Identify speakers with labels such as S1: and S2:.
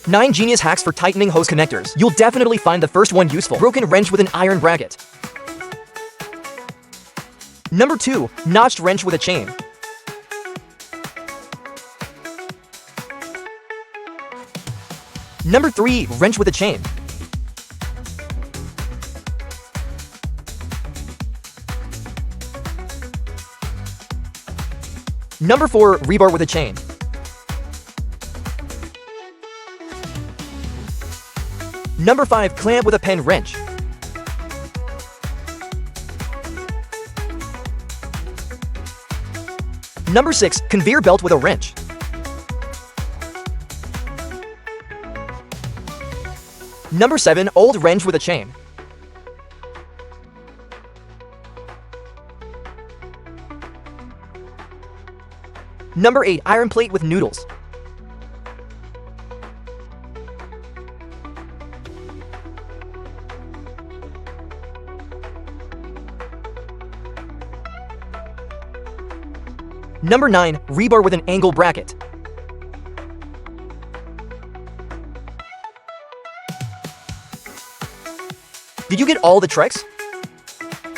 S1: 9 genius hacks for tightening hose connectors. You'll definitely find the first one useful. Broken wrench with an iron bracket. Number 2. Notched wrench with a chain. Number 3. Wrench with a chain. Number 4. Rebar with a chain. Number 5. Clamp with a pen wrench. Number 6. Conveyor belt with a wrench. Number 7. Old wrench with a chain. Number 8. Iron plate with noodles. Number 9. Rebar with an angle bracket. Did you get all the tricks?